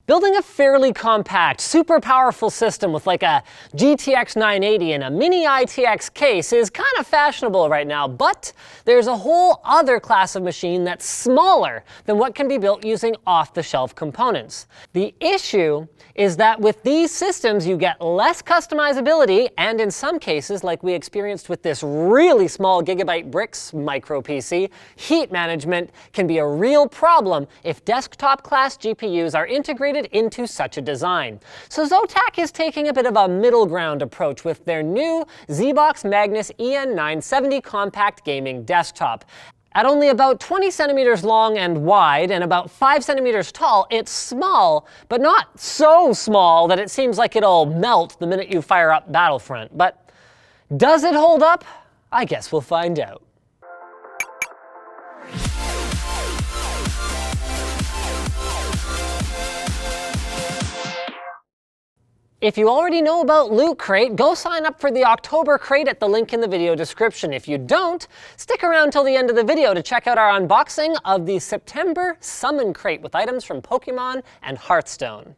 Building a fairly compact, super powerful system with like a GTX 980 and a mini ITX case is kind of fashionable right now, but there's a whole other class of machine that's smaller than what can be built using off-the-shelf components. The issue is that with these systems you get less customizability, and in some cases, like we experienced with this really small Gigabyte Bricks micro PC, heat management can be a real problem if desktop class GPUs are integrated into such a design. So Zotac is taking a bit of a middle ground approach with their new ZBOX MAGNUS EN970 compact gaming desktop. At only about 20 centimeters long and wide and about 5 centimeters tall, it's small, but not so small that it seems like it'll melt the minute you fire up Battlefront. But does it hold up? I guess we'll find out. If you already know about Loot Crate, go sign up for the October crate at the link in the video description. If you don't, stick around till the end of the video to check out our unboxing of the September Summon Crate with items from Pokemon and Hearthstone.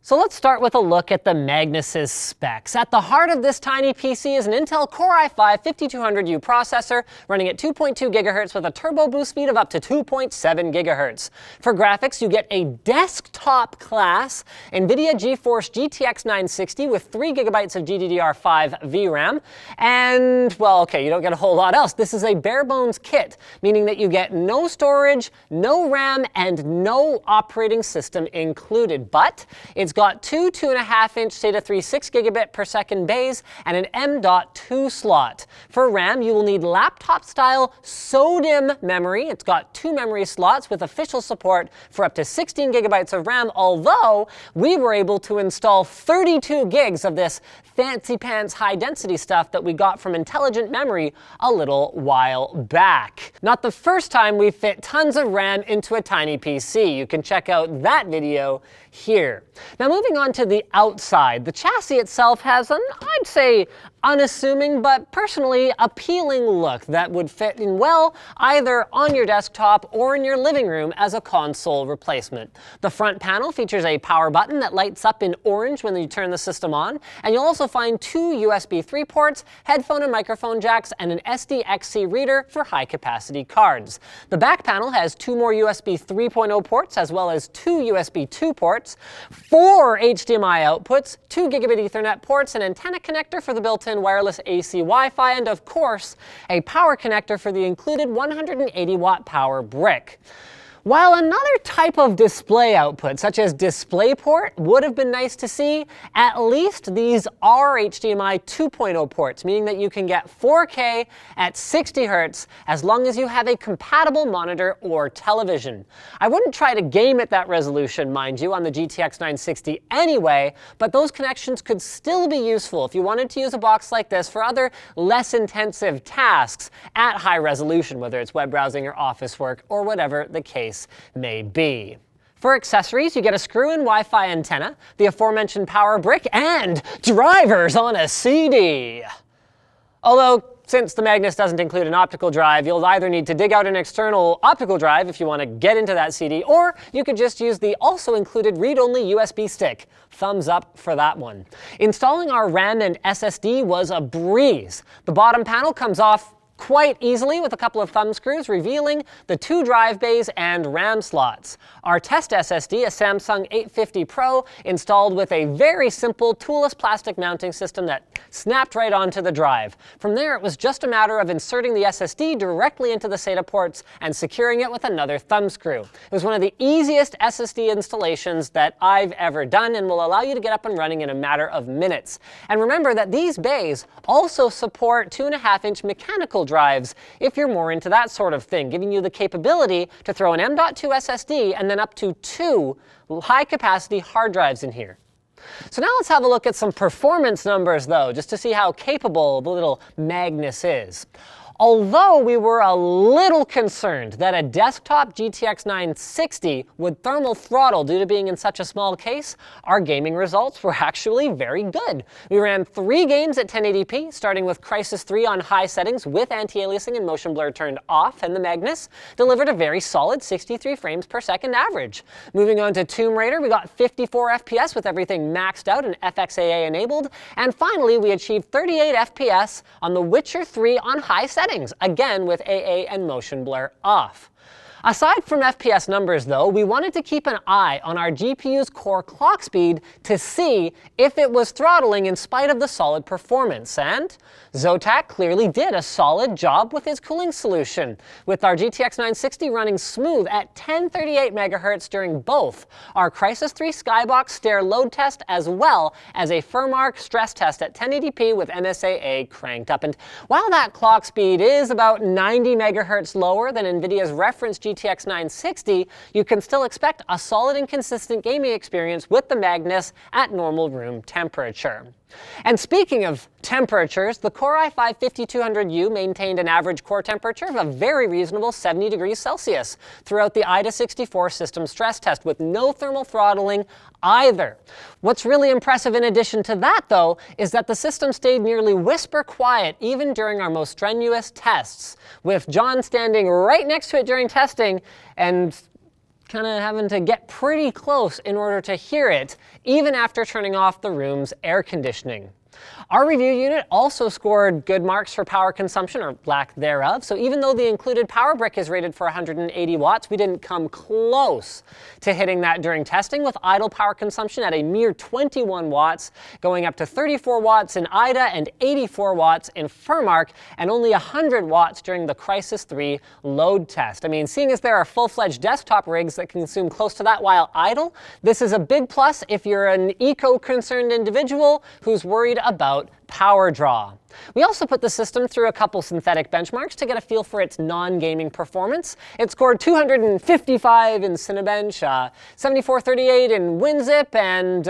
So let's start with a look at the Magnus's specs. At the heart of this tiny PC is an Intel Core i5-5200U processor running at 2.2 GHz with a turbo boost speed of up to 2.7 GHz. For graphics, you get a desktop class NVIDIA GeForce GTX 960 with 3 GB of GDDR5 VRAM. And, well, okay, you don't get a whole lot else. This is a bare bones kit, meaning that you get no storage, no RAM, and no operating system included. But it's got two 2.5-inch SATA 3 6 gigabit per second bays and an M.2 slot. For RAM, you will need laptop-style SODIMM memory. It's got 2 memory slots with official support for up to 16 gigabytes of RAM, although we were able to install 32 gigs of this fancy-pants high-density stuff that we got from Intelligent Memory a little while back. Not the first time we fit tons of RAM into a tiny PC. You can check out that video here. Now moving on to the outside, the chassis itself has an, I'd say, unassuming but personally appealing look that would fit in well either on your desktop or in your living room as a console replacement. The front panel features a power button that lights up in orange when you turn the system on, and you'll also find 2 USB 3 ports, headphone and microphone jacks, and an SDXC reader for high-capacity cards. The back panel has 2 more USB 3.0 ports as well as 2 USB 2 ports, 4 HDMI outputs, 2 gigabit Ethernet ports, an antenna connector for the built-in wireless AC Wi-Fi, and of course, a power connector for the included 180-watt power brick. While another type of display output, such as DisplayPort, would have been nice to see, at least these are HDMI 2.0 ports, meaning that you can get 4K at 60 Hz as long as you have a compatible monitor or television. I wouldn't try to game at that resolution, mind you, on the GTX 960 anyway, but those connections could still be useful if you wanted to use a box like this for other less intensive tasks at high resolution, whether it's web browsing or office work or whatever the case may be. For accessories, you get a screw-in Wi-Fi antenna, the aforementioned power brick, and drivers on a CD. Although, since the Magnus doesn't include an optical drive, you'll either need to dig out an external optical drive if you want to get into that CD, or you could just use the also included read-only USB stick. Thumbs up for that one. Installing our RAM and SSD was a breeze. The bottom panel comes off quite easily with a couple of thumb screws, revealing the 2 drive bays and RAM slots. Our test SSD, a Samsung 850 Pro, installed with a very simple toolless plastic mounting system that snapped right onto the drive. From there, it was just a matter of inserting the SSD directly into the SATA ports and securing it with another thumb screw. It was one of the easiest SSD installations that I've ever done and will allow you to get up and running in a matter of minutes. And remember that these bays also support 2.5-inch mechanical drives if you're more into that sort of thing, giving you the capability to throw an M.2 SSD and then up to 2 high-capacity hard drives in here. So now let's have a look at some performance numbers though, just to see how capable the little Magnus is. Although we were a little concerned that a desktop GTX 960 would thermal throttle due to being in such a small case, our gaming results were actually very good. We ran 3 games at 1080p, starting with Crysis 3 on high settings with anti-aliasing and motion blur turned off, and the Magnus delivered a very solid 63 frames per second average. Moving on to Tomb Raider, we got 54 FPS with everything maxed out and FXAA enabled, and finally we achieved 38 FPS on The Witcher 3 on high settings, again with AA and motion blur off. Aside from FPS numbers though, we wanted to keep an eye on our GPU's core clock speed to see if it was throttling in spite of the solid performance, and Zotac clearly did a solid job with his cooling solution, with our GTX 960 running smooth at 1038 MHz during both our Crysis 3 Skybox stair load test as well as a Firmark stress test at 1080p with MSAA cranked up. And while that clock speed is about 90 MHz lower than NVIDIA's reference GTX 960, you can still expect a solid and consistent gaming experience with the Magnus at normal room temperature. And speaking of temperatures, the Core i5-5200U maintained an average core temperature of a very reasonable 70 degrees Celsius throughout the IDA64 system stress test with no thermal throttling either. What's really impressive in addition to that though is that the system stayed nearly whisper quiet even during our most strenuous tests, with John standing right next to it during testing and kind of having to get pretty close in order to hear it, even after turning off the room's air conditioning. Our review unit also scored good marks for power consumption, or lack thereof, so even though the included power brick is rated for 180 watts, we didn't come close to hitting that during testing, with idle power consumption at a mere 21 watts, going up to 34 watts in IDA and 84 watts in Firmark, and only 100 watts during the Crysis 3 load test. I mean, seeing as there are full-fledged desktop rigs that consume close to that while idle, this is a big plus if you're an eco-concerned individual who's worried about power draw. We also put the system through a couple synthetic benchmarks to get a feel for its non-gaming performance. It scored 255 in Cinebench, 7438 in WinZip, and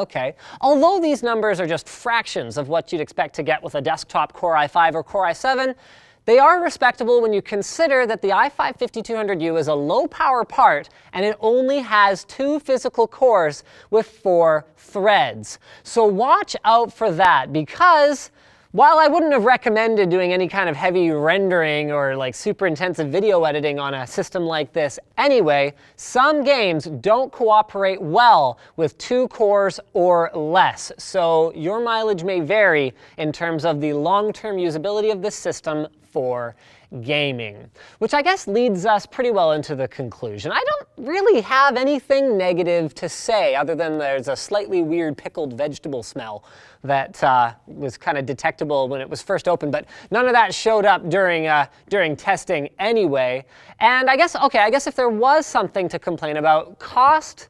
okay. Although these numbers are just fractions of what you'd expect to get with a desktop Core i5 or Core i7, they are respectable when you consider that the i5-5200U is a low-power part and it only has 2 physical cores with 4 threads. So watch out for that, because while I wouldn't have recommended doing any kind of heavy rendering or like super intensive video editing on a system like this anyway, some games don't cooperate well with 2 cores or less. So your mileage may vary in terms of the long-term usability of this system for gaming. Which I guess leads us pretty well into the conclusion. I don't really have anything negative to say other than there's a slightly weird pickled vegetable smell that was kind of detectable when it was first opened, but none of that showed up during testing anyway. And I guess if there was something to complain about, cost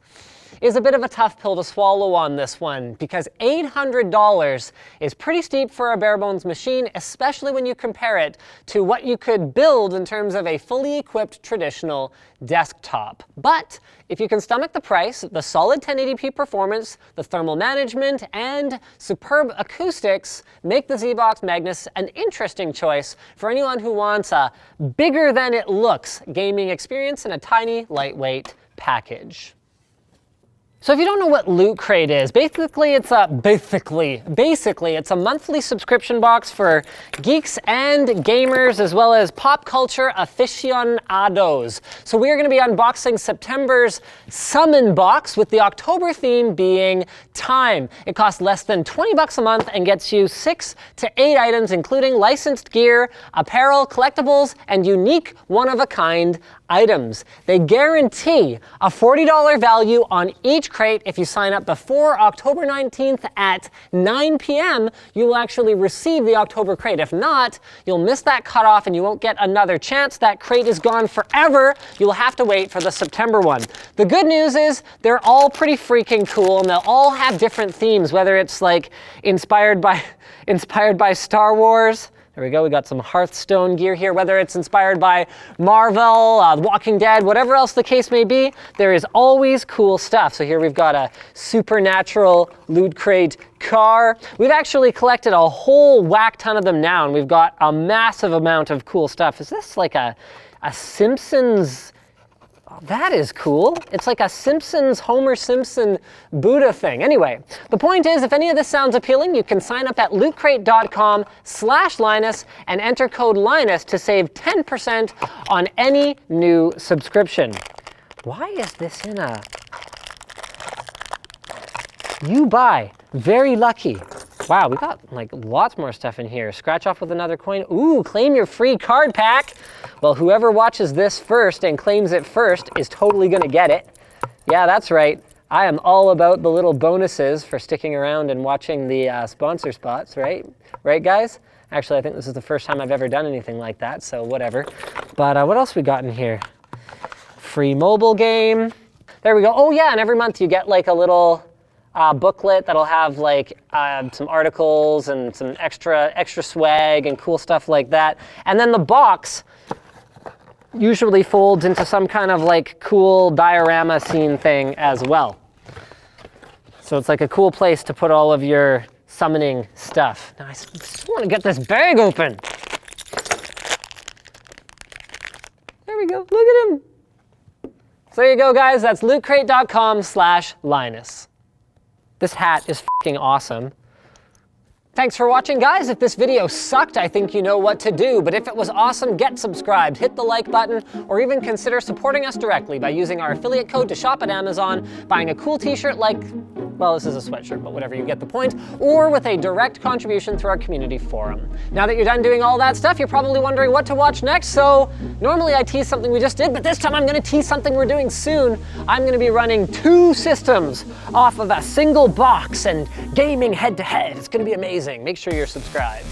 is a bit of a tough pill to swallow on this one, because $800 is pretty steep for a bare bones machine, especially when you compare it to what you could build in terms of a fully equipped traditional desktop. But if you can stomach the price, the solid 1080p performance, the thermal management, and superb acoustics make the ZBOX Magnus an interesting choice for anyone who wants a bigger than it looks gaming experience in a tiny, lightweight package. So if you don't know what Loot Crate is, basically it's a monthly subscription box for geeks and gamers, as well as pop culture aficionados. So we are going to be unboxing September's Summon box, with the October theme being time. It costs less than 20 bucks a month and gets you 6 to 8 items, including licensed gear, apparel, collectibles, and unique one-of-a-kind items. They guarantee a $40 value on each crate. If you sign up before October 19th at 9 p.m., you will actually receive the October crate. If not, you'll miss that cutoff and you won't get another chance. That crate is gone forever. You'll have to wait for the September one. The good news is they're all pretty freaking cool, and they'll all have different themes, whether it's like inspired by Star Wars. There we go, we got some Hearthstone gear here, whether it's inspired by Marvel, The Walking Dead, whatever else the case may be, there is always cool stuff. So here we've got a Supernatural Loot Crate car. We've actually collected a whole whack ton of them now, and we've got a massive amount of cool stuff. Is this like a Simpsons? Oh, that is cool. It's like a Simpsons, Homer Simpson Buddha thing. Anyway, the point is, if any of this sounds appealing, you can sign up at lootcrate.com/Linus and enter code Linus to save 10% on any new subscription. Why is this in a... You buy. Very lucky. Wow, we got like lots more stuff in here. Scratch off with another coin. Ooh, claim your free card pack. Well, whoever watches this first and claims it first is totally gonna get it. Yeah, that's right. I am all about the little bonuses for sticking around and watching the sponsor spots, right? Right, guys? Actually, I think this is the first time I've ever done anything like that, so whatever. But what else we got in here? Free mobile game. There we go. Oh yeah, and every month you get like a little booklet that'll have like some articles and some extra swag and cool stuff like that. And then the box usually folds into some kind of like cool diorama scene thing as well. So it's like a cool place to put all of your summoning stuff. Now I just want to get this bag open. There we go, look at him. So there you go, guys, that's lootcrate.com/Linus. This hat is f***ing awesome. Thanks for watching, guys. If this video sucked, I think you know what to do. But if it was awesome, get subscribed, hit the like button, or even consider supporting us directly by using our affiliate code to shop at Amazon, buying a cool t-shirt like, well, this is a sweatshirt, but whatever, you get the point, or with a direct contribution through our community forum. Now that you're done doing all that stuff, you're probably wondering what to watch next, so normally I tease something we just did, but this time I'm gonna tease something we're doing soon. I'm gonna be running 2 systems off of a single box and gaming head-to-head. It's gonna be amazing. Make sure you're subscribed.